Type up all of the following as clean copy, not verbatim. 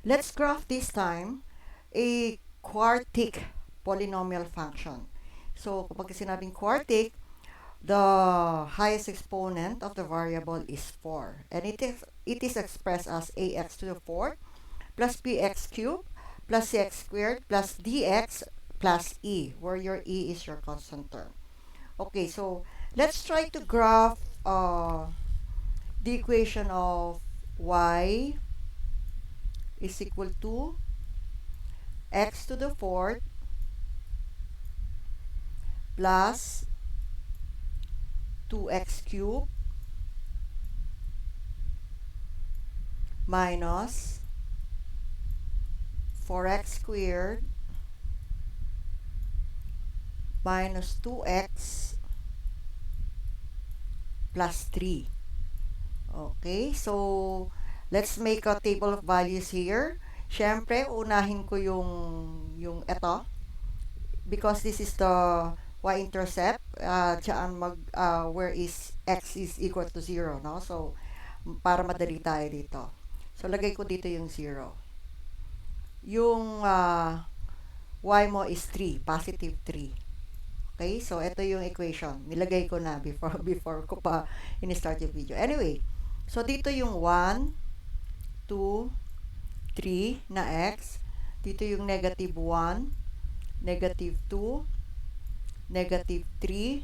Let's graph this time a quartic polynomial function. So, kapag sinabing quartic, the highest exponent of the variable is 4. And it is expressed as ax to the 4th plus bx cubed plus cx squared plus dx plus e, where your e is your constant term. Okay, so let's try to graph the equation of y is equal to x to the 4th plus 2x cubed minus 4x squared minus 2x plus 3. Okay, so let's make a table of values here. Siyempre, unahin ko yung ito because this is the y-intercept. Diyan where is x is equal to 0, no? So, para madali tayo dito. So, lagay ko dito yung 0. Yung y mo is 3, positive 3. Okay, so ito yung equation. Nilagay ko na before ko pa in-start yung video. Anyway, so dito yung 1, 2, 3 na x. Dito yung negative 1, negative 2, negative 3,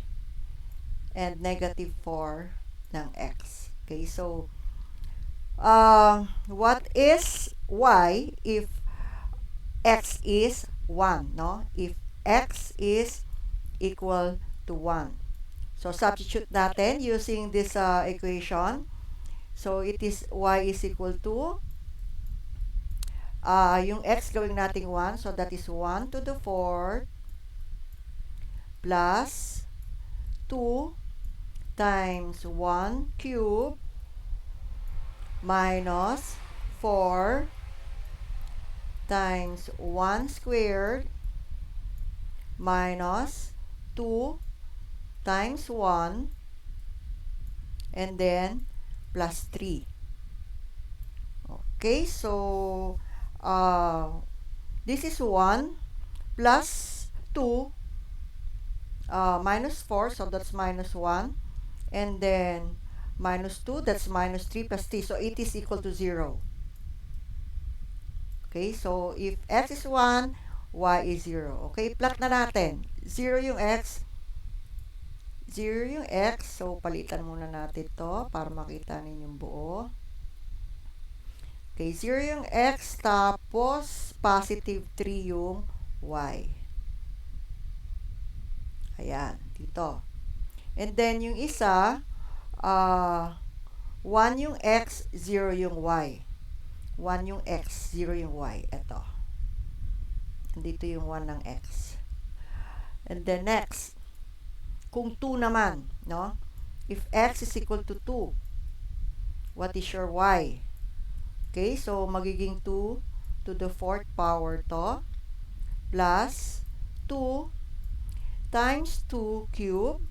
and negative 4 ng x. Okay, so what is y if x is 1, no? If x is equal to 1. So, substitute natin using this equation. So, it is y is equal to, yung x gawing natin 1. So, that is 1 to the 4th plus 2 times 1 cube minus 4 times 1 squared minus 2 times 1 and then plus 3. Okay, so this is 1 plus 2 minus 4, so that's minus 1, and then minus 2, that's minus 3 plus 3, so it is equal to 0. Okay, so if x is 1, y is 0. Okay, plot na natin. 0 yung x, 0 yung x. So, palitan muna natin to para makita ninyong buo. Okay, 0 yung x, tapos positive 3 yung y. Ayan, dito. And then, yung isa, 1 yung x, 0 yung y. 1 yung x, 0 yung y. Ito. Dito yung 1 ng x. And then next, kung 2 naman, no? If x is equal to 2, what is your y? Okay, so magiging 2 to the 4th power to plus 2 times 2 cube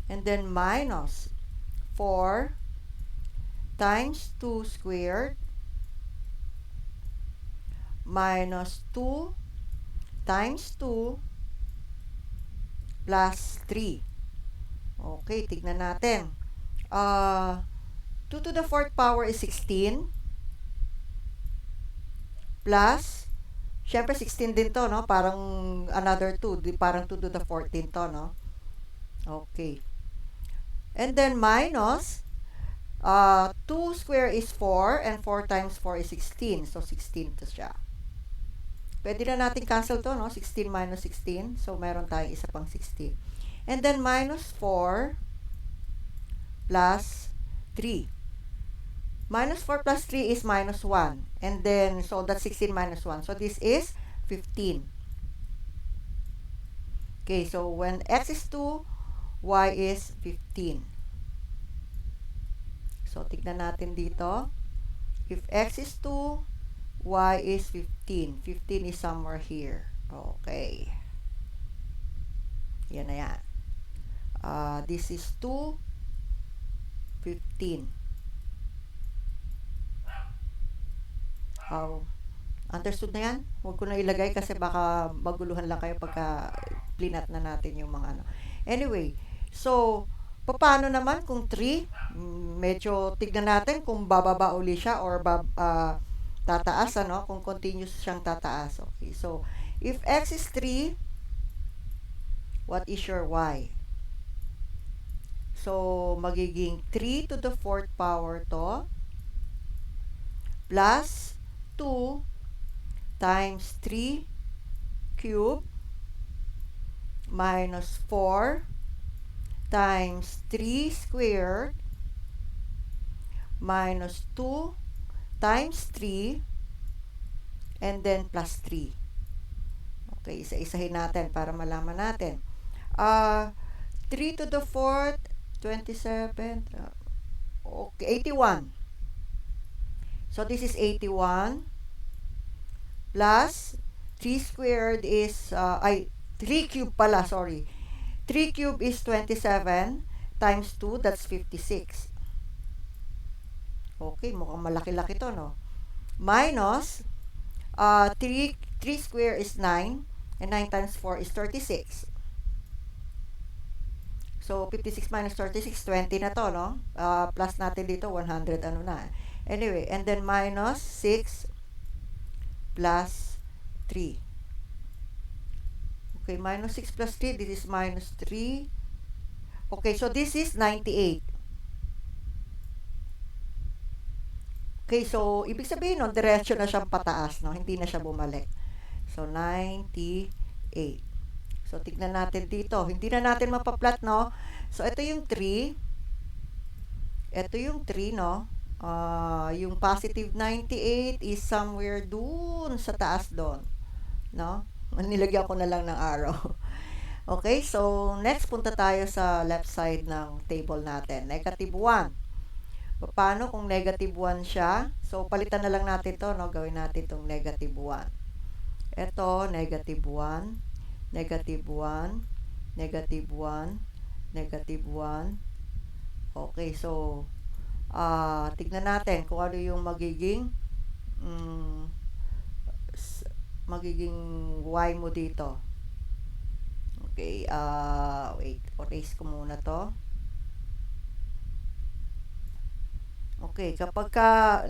and then minus 4 times 2 squared minus 2 times 2 plus 3. Okay, tignan natin. 2 to the 4th power is 16 plus, syempre 16 din to, no? Parang another 2, parang 2 to the 14 to, no? Okay. And then minus 2 square is 4 and 4 times 4 is 16. So, 16 to siya. Pwede na natin cancel to, no? 16 minus 16. So, meron tayong isa pang 16. And then, minus 4 plus 3. Minus 4 plus 3 is minus 1. And then, so that's 16 minus 1. So, this is 15. Okay, so when x is 2, y is 15. So, tignan natin dito. If x is 2, y is 15. 15 is somewhere here. Okay. Yan na yan. This is 2, 15. Oh, understood na yan? Huwag ko na ilagay kasi baka maguluhan lang kayo pagka plinat na natin yung mga ano. Anyway, so, paano naman kung 3? Medyo tignan natin kung bababa uli siya or tataas, ano? Kung continuous siyang tataas. Okay, so, if x is 3, what is your y? So, magiging 3 to the 4th power to plus 2 times 3 cube minus 4 times 3 squared minus 2 times 3 and then plus 3. Okay, isa-isahin natin para malaman natin. 3 to the 4th, 27, okay, 81. So, this is 81 plus 3 squared is, 3 cube pala, sorry. 3 cube is 27 times 2, that's 56. Okay, mukhang malaki-laki to, no? Minus, 3 square is 9, and 9 times 4 is 36. So, 56 minus 36, 20 na to, no? Plus natin dito, 100, ano na. Anyway, and then minus 6 plus 3. Okay, minus 6 plus 3, this is minus 3. Okay, so this is 98. Okay, so, ibig sabihin, no, diretso na siyang pataas, no? Hindi na siya bumalik. So, 98. So, tignan natin dito. Hindi na natin mapaplat, no? So, ito yung 3. Ito yung 3, no? Yung positive 98 is somewhere dun sa taas doon, no? Nilagyan ko na lang ng arrow. Okay, so, next punta tayo sa left side ng table natin. Negative 1. Paano kung negative 1 siya? So, palitan na lang natin to, no? Gawin natin itong negative 1. Ito, negative 1, negative 1, negative 1, negative 1. Okay, so, tignan natin kung ano yung magiging y mo dito. Okay, wait, erase ko muna to. Okay, kapag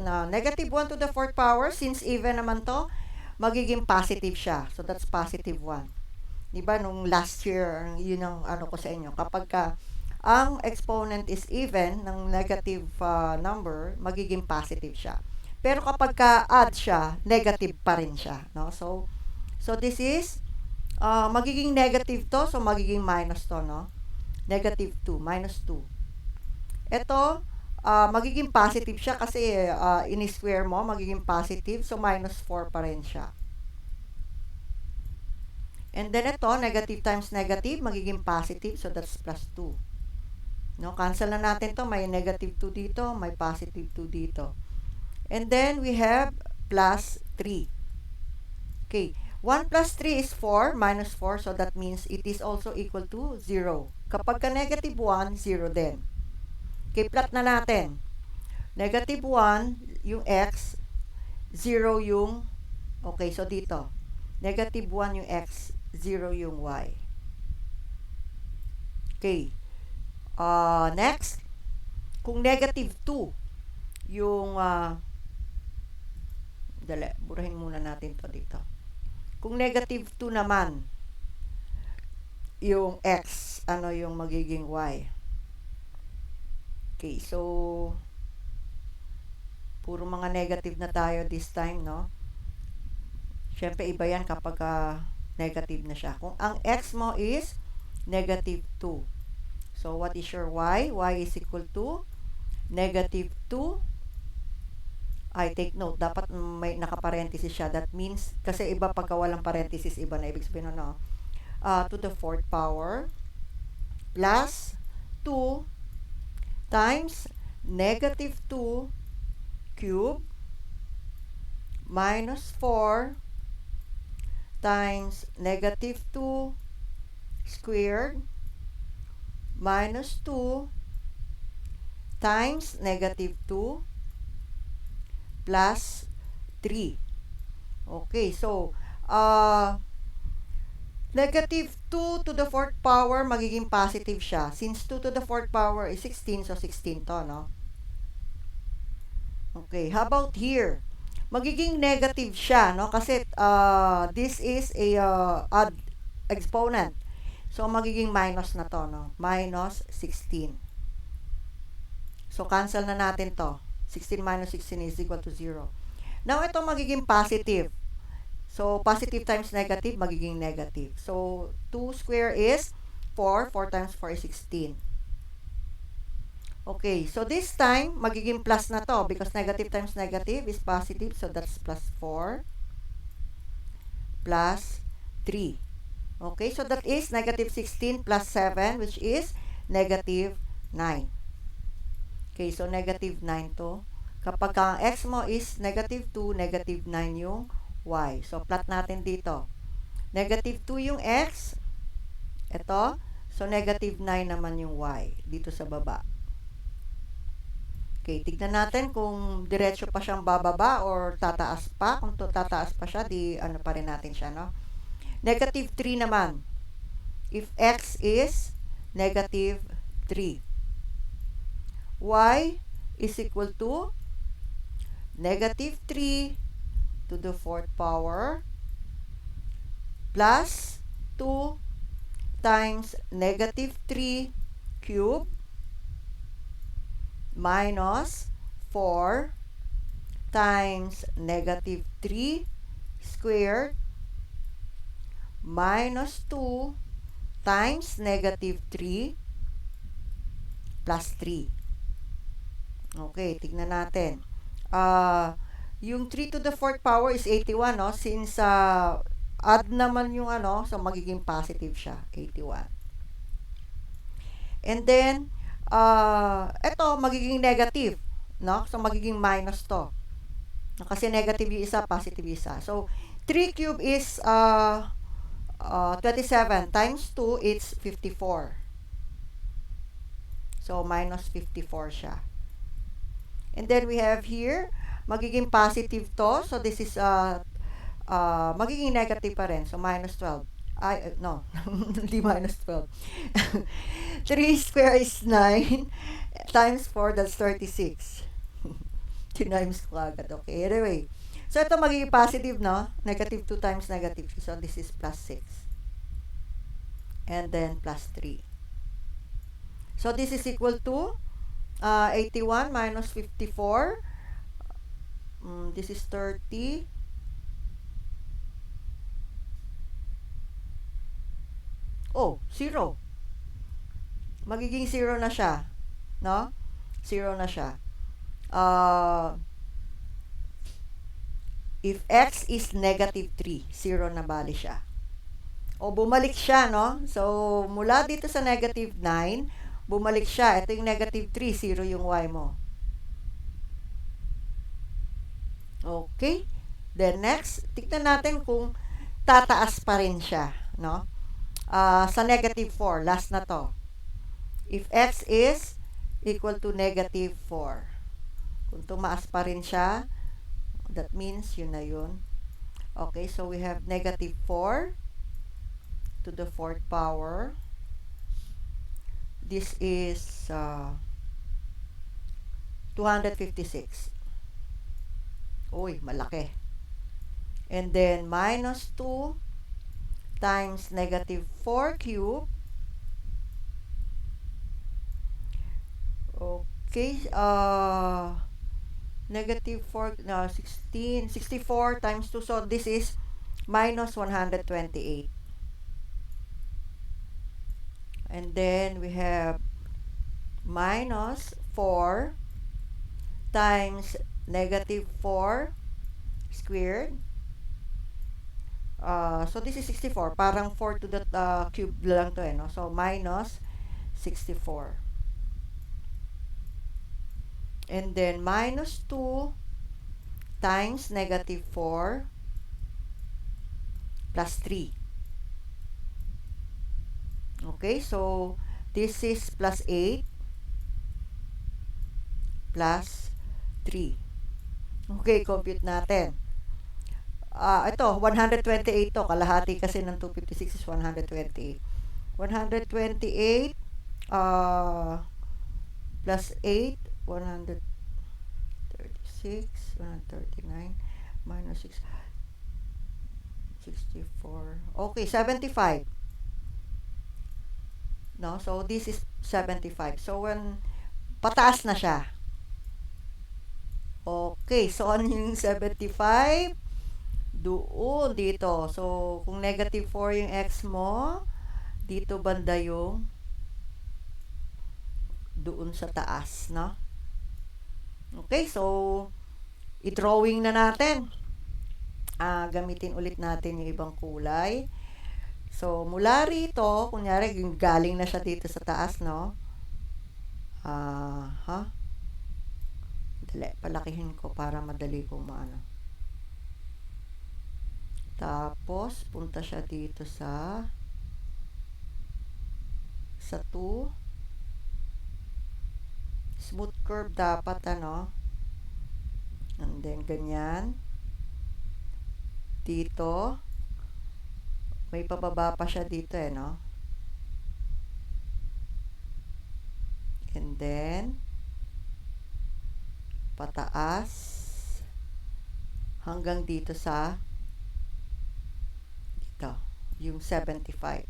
na negative 1 to the 4th power, since even naman to, magiging positive siya. So, that's positive 1. Diba, nung last year, yun ang ano ko sa inyo. Kapag ang exponent is even ng negative number, magiging positive siya. Pero kapag add siya, negative pa rin siya. No? So this is, magiging negative to, so magiging minus to, no? Negative 2, minus 2. Ito, magiging positive siya kasi in-square mo, magiging positive, so minus 4 pa rin siya. And then ito, negative times negative, magiging positive, so that's plus 2. No, cancel na natin to, may negative 2 dito, may positive 2 dito. And then we have plus 3. Okay, 1 plus 3 is 4, minus 4, so that means it is also equal to 0. Kapag ka negative 1, 0 din. Okay, plot na natin. Negative 1, yung x, 0 yung, okay, so dito. Negative 1 yung x, 0 yung y. Okay. Next, kung negative 2, yung, burahin muna natin to dito. Kung negative 2 naman, yung x, ano yung magiging y? Okay, so, puro mga negative na tayo this time, no? Siyempre, iba yan kapag negative na siya. Kung ang x mo is negative 2. So, what is your y? Y is equal to negative 2. I take note, dapat may nakaparenthesis siya. That means, kasi iba pagka walang parenthesis, iba na ibig sabihin, no? To the 4th power plus 2 times negative 2 cube minus 4 times negative 2 squared minus 2 times negative 2 plus 3. Okay, so, negative 2 to the 4th power, magiging positive siya. Since 2 to the 4th power is 16, so 16 to, no? Okay, how about here? Magiging negative siya, no? Kasi this is a odd exponent. So, magiging minus na to, no? Minus 16. So, cancel na natin to. 16 minus 16 is equal to 0. Now, ito magiging positive. So, positive times negative, magiging negative. So, 2 square is 4. 4 times 4 is 16. Okay, so this time, magiging plus na to because negative times negative is positive. So, that's plus 4 plus 3. Okay, so that is negative 16 plus 7, which is negative 9. Okay, so negative 9 to. Kapag ang x mo is negative 2, negative 9 yung y. So, plot natin dito. Negative 2 yung x. Ito. So, negative 9 naman yung y dito sa baba. Okay, tignan natin kung diretso pa siyang bababa or tataas pa. Kung tataas pa siya, di ano pa rin natin siya, no? Negative 3 naman. If x is negative 3. Y is equal to negative 3 to the 4th power plus 2 times negative 3 cubed minus 4 times negative 3 squared minus 2 times negative 3 plus 3. Okay, tignan natin. Yung 3 to the 4th power is 81, no? Since odd naman yung ano, so magiging positive siya, 81. And then, ito, magiging negative, no? So, magiging minus to. Kasi negative yung isa, positive yung isa. So, 3 cube is 27 times 2, it's 54. So, minus 54 siya. And then, we have here, magiging positive to. So, this is, magiging negative pa rin. So, minus 12. No, hindi minus 12. 3 square is 9 times 4, that's 36. Tinimes ko agad. Okay, anyway. So, ito magiging positive, no? Negative 2 times negative. So, this is plus 6. And then, plus 3. So, this is equal to 81 minus 54. This is 30. Oh, 0. Magiging 0 na siya. No? 0 na siya. If x is negative 3, 0 na bali siya. O, bumalik siya, no? So, mula dito sa negative 9, bumalik siya. Ito yung negative 3, 0 yung y mo. Okay? Then, next, tignan natin kung tataas pa rin siya, no? Sa negative 4, last na to. If x is equal to negative 4. Kung tumaas pa rin siya, that means yun na yun. Okay, so we have negative 4 to the 4th power. This is 256. Uy, malaki. And then minus 2 times negative 4 cube. Okay, negative 4, no, 16, 64 times 2. So, this is minus 128. And then, we have minus 4 times negative 4 squared. So, this is 64. Parang 4 to the cube lang to, no? So, minus 64. And then, minus 2 times negative 4 plus 3. Okay, so, this is plus 8 plus 3. Okay, compute natin. ito, 128 to. Kalahati kasi ng 256 is 128. 128 plus 8, 136, 139, minus 6, 64. Okay, 75. No? So, this is 75. So, when pataas na siya. Okay, so ano yung 75? Doon, dito. So, kung negative 4 yung x mo, dito banda yung doon sa taas, no? Okay, so, i-drawing na natin. Gamitin ulit natin yung ibang kulay. So, mula rito, kunyari, galing na siya dito sa taas, no? Dali, palakihin ko para madali kong maano. Tapos, punta siya dito sa 2. Smooth curve dapat, ano? And then, ganyan. Dito. May pababa pa siya dito, no? And then, pataas. Hanggang dito sa dito. Yung 75.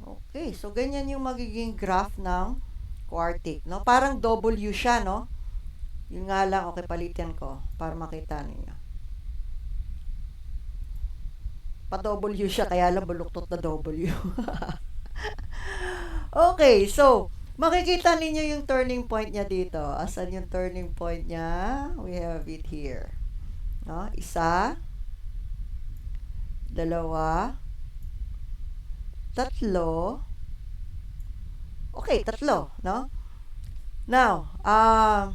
Okay, so ganyan yung magiging graph ng quartic, no? Parang W siya, no? Yun nga lang, okay, palitan ko para makita ninyo. Pa-W siya, kaya lang buluktot na W. Okay, so, makikita ninyo yung turning point niya dito. Asan yung turning point niya? We have it here. No? Isa, dalawa, tatlo. Okay, tatlo, no? Now, ano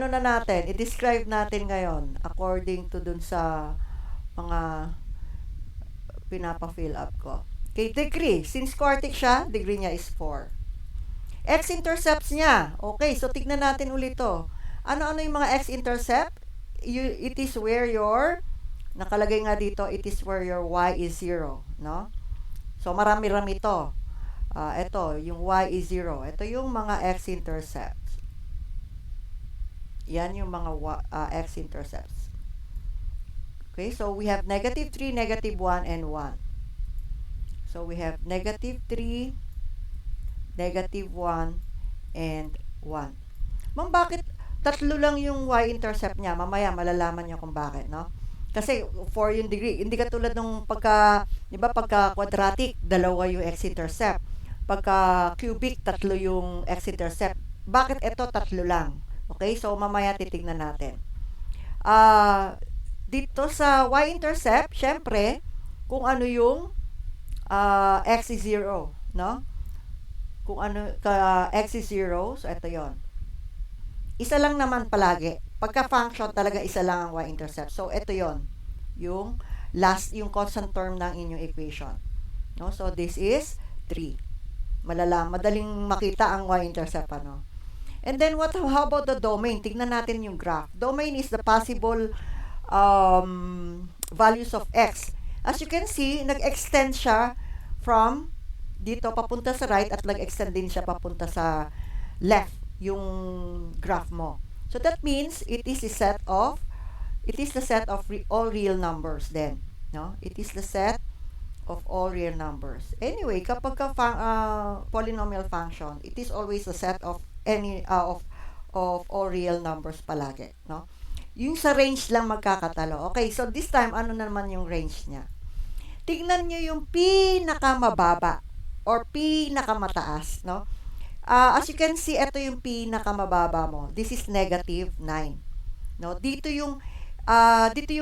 na natin, i-describe natin ngayon according to dun sa mga pinapa-fill up ko. Okay, degree. Since quartic siya, degree niya is 4. X-intercepts niya. Okay, so tignan natin ulit to. Ano-ano yung mga X-intercept? It is where your, nakalagay nga dito, it is where your Y is 0. No? So, marami-rami to. Ito, yung Y is 0. Ito yung mga X-intercepts. Yan yung mga X-intercepts. Okay, so we have negative 3, negative 1, and 1. So, we have negative 3, negative 1, and 1. Ma'am, bakit tatlo lang yung y-intercept niya? Mamaya malalaman niyo kung bakit, no? Kasi 4 yung degree. Hindi katulad nung di ba, pagka quadratic, dalawa yung x-intercept. Pagka cubic, tatlo yung x-intercept. Bakit ito tatlo lang? Okay, so mamaya titignan natin. Dito sa y-intercept, syempre, kung ano yung x is 0, no? Kung ano, x is 0, so ito yon. Isa lang naman palagi. Pagka function, talaga isa lang ang y-intercept. So, ito yon, yung last, yung constant term ng inyong equation. No? So, this is 3. Madaling makita ang y-intercept, ano? And then, how about the domain? Tignan natin yung graph. Domain is the possible values of x. As you can see, nag-extend siya from dito papunta sa right at nag-extend din siya papunta sa left yung graph mo. So that means it is the set of all real numbers then, no? It is the set of all real numbers. Anyway, kapag polynomial function, it is always a set of any of all real numbers palagi, no? Yung sa range lang magkakatalo. Okay, so this time ano naman yung range niya? Tignan niyo yung pinakamababa or pinakamataas, no? As you can see, ito yung pinakamababa mo. This is negative 9. No? Dito yung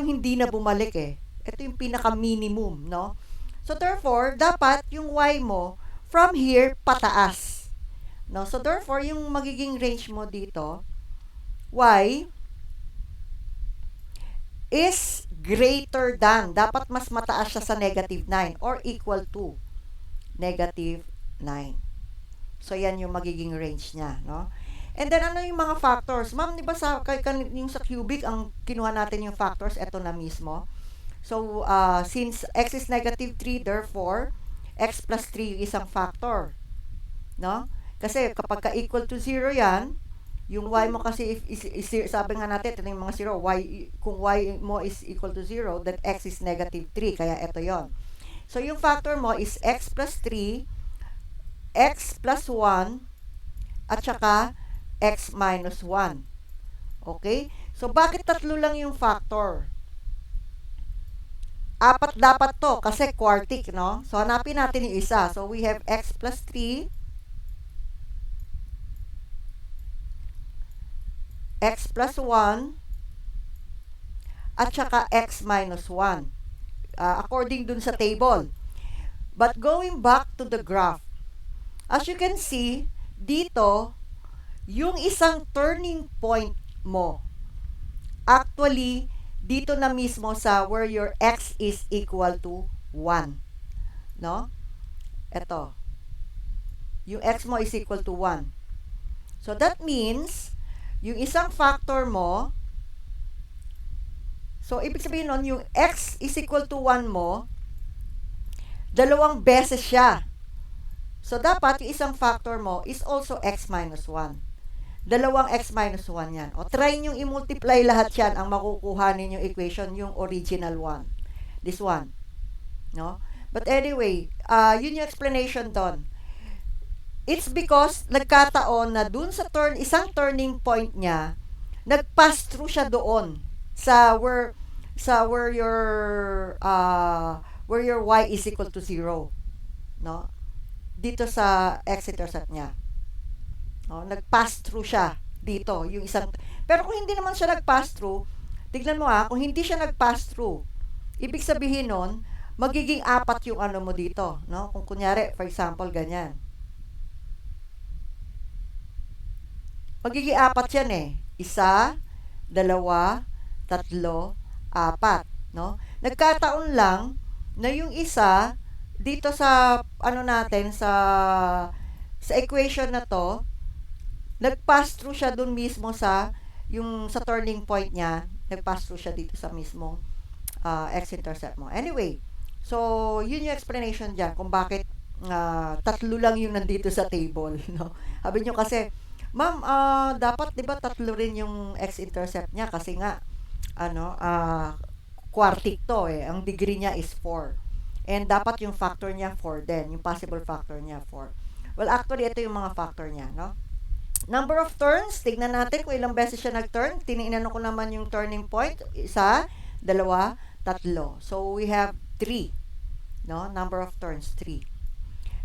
hindi na bumalik eh. Ito yung pinaka-minimum, no? So therefore, dapat yung y mo from here pataas. No? So therefore, yung magiging range mo dito, y is greater than, dapat mas mataas siya sa negative 9 or equal to negative 9. So, yan yung magiging range niya, no? And then, ano yung mga factors? Ma'am, di ba yung sa cubic, ang kinuha natin yung factors, eto na mismo. So, since x is negative 3, therefore, x plus 3 yung isang factor. No? Kasi kapag ka-equal to 0 yan, yung y mo kasi, sabi nga natin, ito yung mga 0, kung y mo is equal to 0, then x is negative 3, kaya ito yon. So, yung factor mo is x plus 3, x plus 1, at saka x minus 1. Okay? So, bakit tatlo lang yung factor? Apat dapat to kasi quartic, no? So, hanapin natin yung isa. So, we have x plus 3, x plus 1, at saka x minus 1. According dun sa table. But going back to the graph, as you can see, dito, yung isang turning point mo, actually, dito na mismo sa where your x is equal to 1. No? Ito. Yung x mo is equal to 1. So, that means, yung isang factor mo, so, ibig sabihin nun, yung x is equal to 1 mo, dalawang beses siya. So, dapat yung isang factor mo is also x minus 1. Dalawang x minus 1 yan. O, try nyo i-multiply lahat yan. Ang makukuha ninyong equation, yung original one. This one. No? But anyway, yun yung explanation doon. It's because nagkataon na dun sa isang turning point niya, nag-pass through siya doon sa where your y is equal to 0. No? Dito sa x-intercept niya. No, nag-pass through siya dito, yung isang. Pero kung hindi naman siya nag-pass through, tignan mo kung hindi siya nag-pass through, ibig sabihin nun, magiging 4 yung ano mo dito, no? Kung kunyari, for example, ganyan. Magiging 4 yan eh. 1, 2, 3, 4, no? Nagkataon lang na yung isa dito sa ano natin sa equation na to, nag-pass through siya dun mismo sa turning point niya, nag-pass through siya dito sa mismong x-intercept mo. Anyway, so yun yung explanation dyan kung bakit tatlo lang yung nandito sa table, no? Sabi nyo kasi, ma'am, dapat 'di ba tatlo rin yung x-intercept niya kasi nga quartic to eh. Ang degree niya is 4. And dapat yung factor niya 4 din, yung possible factor niya 4. Well, actually ito yung mga factor niya, no? Number of turns, tignan natin kung ilang beses siya nag-turn. Tinignan ko naman yung turning point. 1, 2, 3. So, we have 3. No? Number of turns, 3.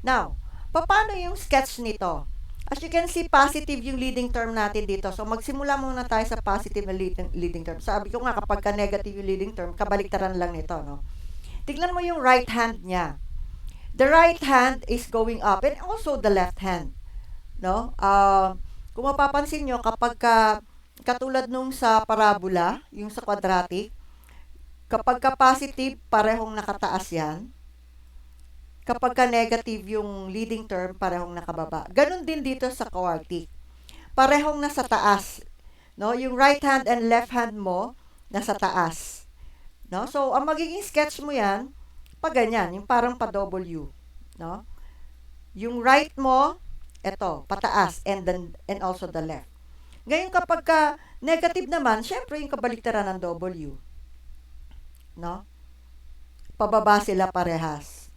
Now, paano yung sketch nito? As you can see, positive yung leading term natin dito. So, magsimula muna tayo sa positive na leading term. Sabi ko nga, kapag negative yung leading term, kabaliktaran lang nito, no? Tignan mo yung right hand niya. The right hand is going up and also the left hand. No? Kung mapapansin nyo, kapag katulad nung sa parabola, yung sa quadratic, kapag positive, parehong nakataas yan. Kapag negative yung leading term, parehong nakababa. Ganon din dito sa quartic. Parehong nasa taas. No? Yung right hand and left hand mo, nasa taas. No? So, ang magiging sketch mo yan, pag ganyan, yung parang pa-W. No? Yung right mo, eto, pataas, and also the left. Ngayon, kapag negative naman, syempre yung kabaliktaran ng W. No? Pababa sila parehas.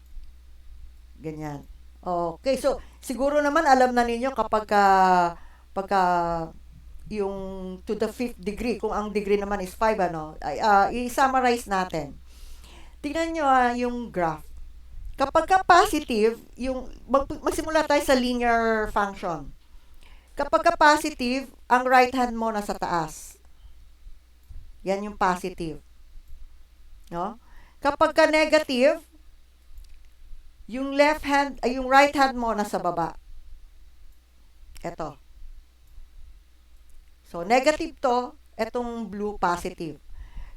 Ganyan. Okay, so, siguro naman alam na ninyo kapag yung to the 5th degree, kung ang degree naman is 5, i-summarize natin. Tingnan nyo yung graph. Kapag positive, magsimula tayo sa linear function. Kapag positive, ang right hand mo nasa taas. Yan yung positive. No? Kapag negative, yung right hand mo nasa baba. Ito. So, negative to, etong blue positive.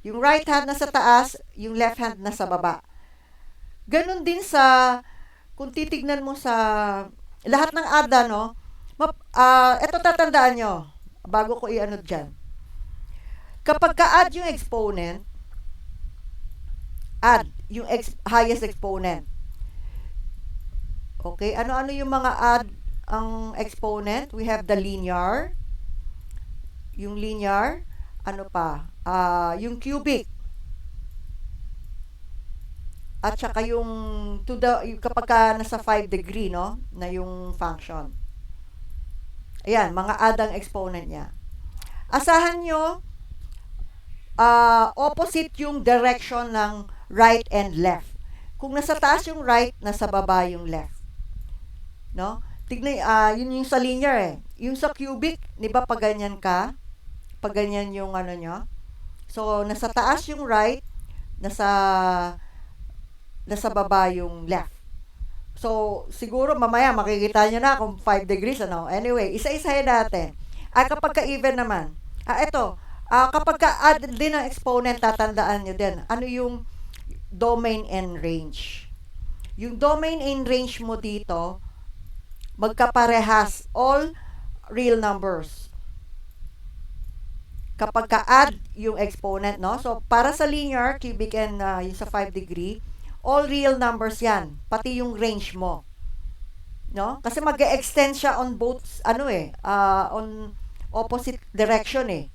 Yung right hand nasa taas, yung left hand nasa baba. Ganon din kung titignan mo sa lahat ng ADA, no? Ito tatandaan nyo, bago ko i-ano dyan. Kapag ka-add yung exponent, add yung highest exponent. Okay, ano-ano yung mga add ang exponent? We have the linear, yung linear, ano pa? Yung cubic, at saka yung kapag ka nasa 5 degree, no, na yung function. Ayan, mga add ang exponent niya. Asahan nyo, opposite yung direction ng right and left. Kung nasa taas yung right, nasa baba yung left. No? Tignan, yun yung sa linear eh. Yung sa cubic, di ba pag ganyan ka? Pag ganyan yung ano nyo? So, nasa taas yung right, nasa baba yung left. So, siguro mamaya makikita nyo na kung 5 degrees, ano. Anyway, isa-isahin natin. Kapag ka-even naman, ito, kapag ka-add din ang exponent, tatandaan nyo din, ano yung domain and range. Yung domain and range mo dito, magkaparehas, all real numbers. Kapag ka-add yung exponent, no? So, para sa linear, cubic, and yung sa 5 degree, all real numbers yan, pati yung range mo. No? Kasi mag-extend siya on both, on opposite direction eh.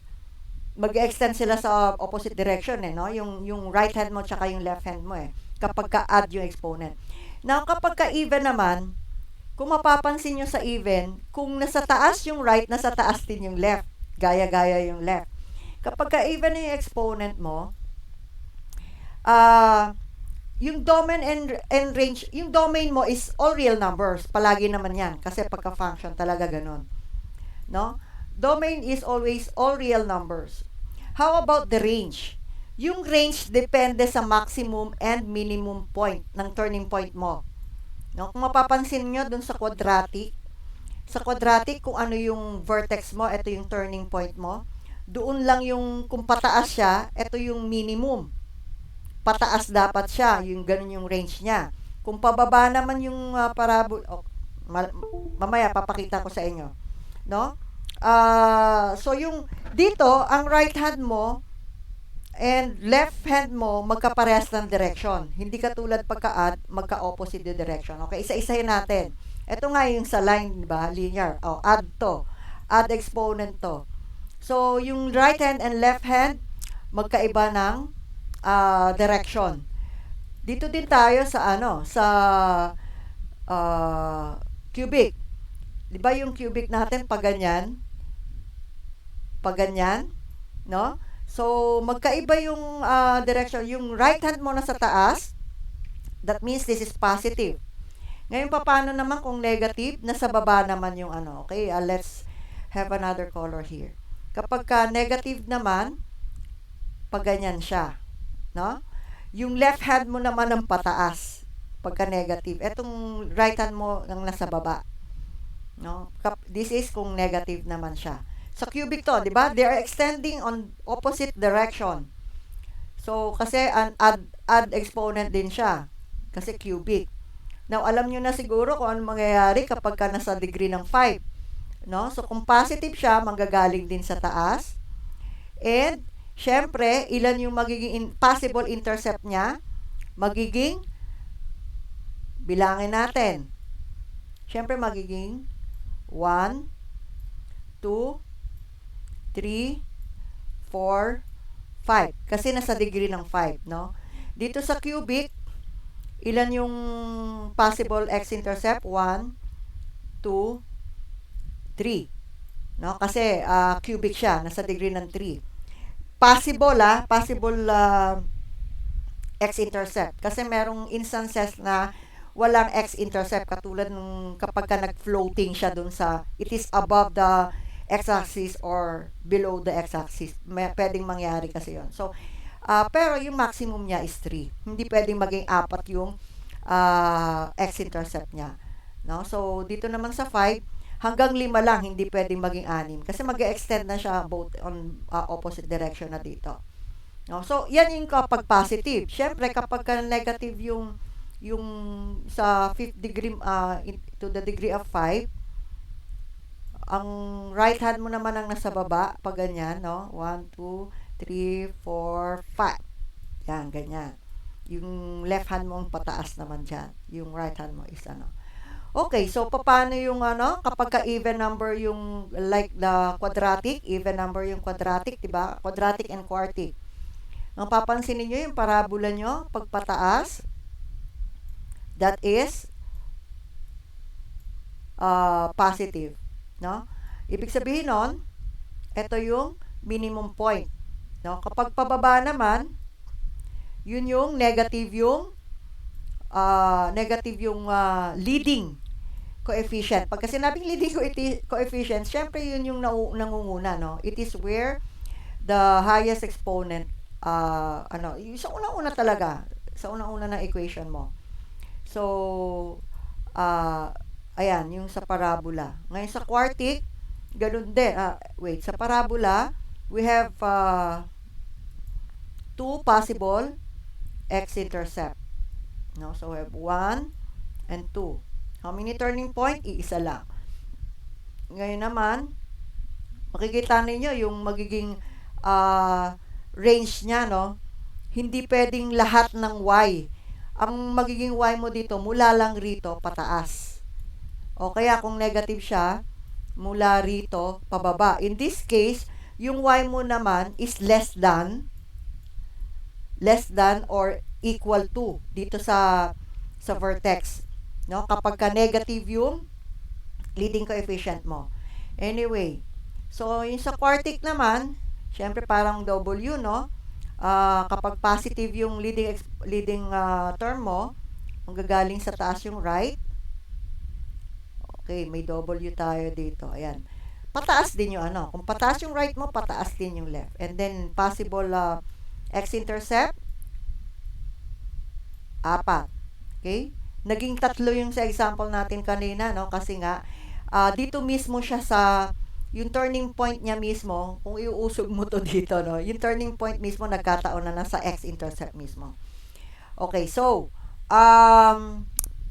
Mag-extend sila sa opposite direction eh, no? Yung right hand mo tsaka yung left hand mo eh. Kapag ka-add yung exponent. Now, kapag ka-even naman, kung mapapansin nyo sa even, kung nasa taas yung right, nasa taas din yung left. Gaya-gaya yung left. Kapag ka-even yung exponent mo, yung domain and range, yung domain mo is all real numbers. Palagi naman yan. Kasi pagka-function talaga ganun. No? Domain is always all real numbers. How about the range? Yung range depende sa maximum and minimum point ng turning point mo. No? Kung mapapansin nyo dun sa quadratic kung ano yung vertex mo, ito yung turning point mo. Doon lang yung, kung pataas siya, ito yung minimum. Pataas dapat siya, yung ganun yung range niya. Kung pababa naman yung mamaya papakita ko sa inyo, no? So yung dito, ang right hand mo and left hand mo magkaparehas ng direction. Hindi katulad pagka-add, magka-opposite yung direction. Okay, isa-isahin natin. Ito nga yung sa line, di ba? Linear. Add to. Add exponent to. So, yung right hand and left hand magkaiba ng direction. Dito din tayo sa cubic. 'Di ba yung cubic natin pag ganyan, no? So magkaiba yung direction. Yung right hand mo nasa taas, that means this is positive. Ngayon paano naman kung negative, nasa baba naman yung ano. Okay, let's have another color here. Kapag ka negative naman, pag ganyan siya, no? Yung left hand mo naman ang pataas pagka negative. Etong right hand mo ang nasa baba. No? This is kung negative naman siya. Sa cubic to, 'di ba? They are extending on opposite direction. So kasi add exponent din siya kasi cubic. Now alam niyo na siguro kung ano mangyayari kapag ka nasa degree ng 5, no? So kung positive siya, manggagaling din sa taas. And syempre, ilan yung magiging possible intercept niya? Magiging, bilangin natin. Syempre, magiging 1, 2, 3, 4, 5. Kasi nasa degree ng 5, no? Dito sa cubic, ilan yung possible x-intercept? 1, 2, 3. No? Kasi cubic siya, nasa degree ng 3. Possible x-intercept. Kasi merong instances na walang x-intercept katulad nung kapag ka nag-floating siya dun sa it is above the x-axis or below the x-axis. Pwedeng mangyari kasi yon. So, pero yung maximum niya is 3. Hindi pwedeng maging 4 yung x-intercept niya. No? So, dito naman sa 5, hanggang 5 lang, hindi pwedeng maging 6. Kasi mag-extend na siya both on opposite direction na dito. No? So, yan yung kapag positive. Siyempre, kapag negative yung sa 5th degree, to the degree of 5, Ang right hand mo naman ang nasa baba, pag ganyan, no? 1, 2, 3, 4, 5. Yan, ganyan. Yung left hand mo ang pataas naman dyan. Yung right hand mo is ano. Okay, so paano yung ano, kapag ka even number yung like the quadratic, even number yung quadratic, 'di ba? Quadratic and quartic. Ang papansin niyo yung parabola nyo, pag pataas, that is positive, no? Ibig sabihin nun, ito yung minimum point, no? Kapag pababa naman, yun yung negative yung leading coefficient. Pagka sinabing leading coefficient, syempre yun yung nangunguna, no? It is where the highest exponent, ano, yung sa unang-una talaga, sa unang-una ng equation mo. So, ayan, yung sa parabola. Ngayon sa quartic, ganun din. Wait, sa parabola, we have two possible x-intercept. No? So, we have 1 and 2. How many turning point? Iisa lang. Ngayon naman, makikita ninyo yung magiging range niya, no? Hindi pwedeng lahat ng y. Ang magiging y mo dito, mula lang rito, pataas. O kaya kung negative siya, mula rito, pababa. In this case, yung y mo naman is less than or equal to dito sa vertex, no? Kapag ka negative yung leading coefficient mo. Anyway, so yung sa quartic naman, syempre parang W, no? Kapag positive yung leading term mo, manggagaling sa taas yung right. Okay, may W tayo dito. Ayan. Pataas din yung ano. Kung pataas yung right mo, pataas din yung left. And then, possible x-intercept, 4. Okay? Naging 3 yung sa example natin kanina, no? Kasi nga, dito mismo siya sa, yung turning point niya mismo, kung iuusog mo to dito, no? Yung turning point mismo, nagkataon na sa x-intercept mismo. Okay, so,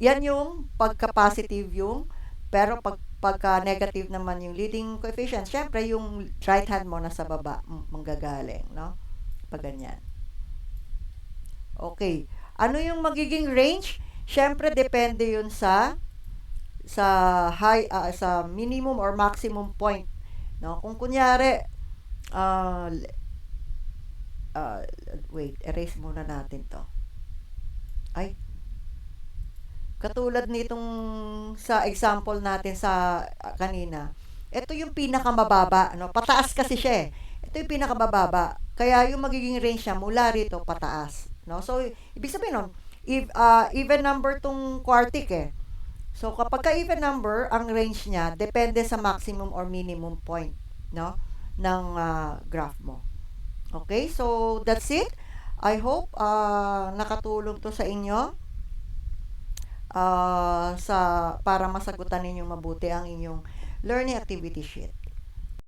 yan yung pagka-positive yung, pero pagka negative naman yung leading coefficient, syempre yung right hand mo nasa baba, manggagaling, no? Pag ganyan. Okay. Ano yung magiging range? Syempre depende yun sa sa minimum or maximum point, no? Kung kunyari uh, uh, wait, erase muna natin to. Ay, katulad nitong sa example natin sa kanina. Ito yung pinakamababa, no? Pataas kasi siya eh. Ito yung pinakamababa. Kaya yung magiging range niya mula rito pataas, no? So, ibig sabihin nun, if, even number tong quartic eh. So, kapag ka-even number, ang range niya depende sa maximum or minimum point, no? Ng graph mo. Okay? So, that's it. I hope nakatulong to sa inyo sa para masagutan ninyong mabuti ang inyong learning activity sheet.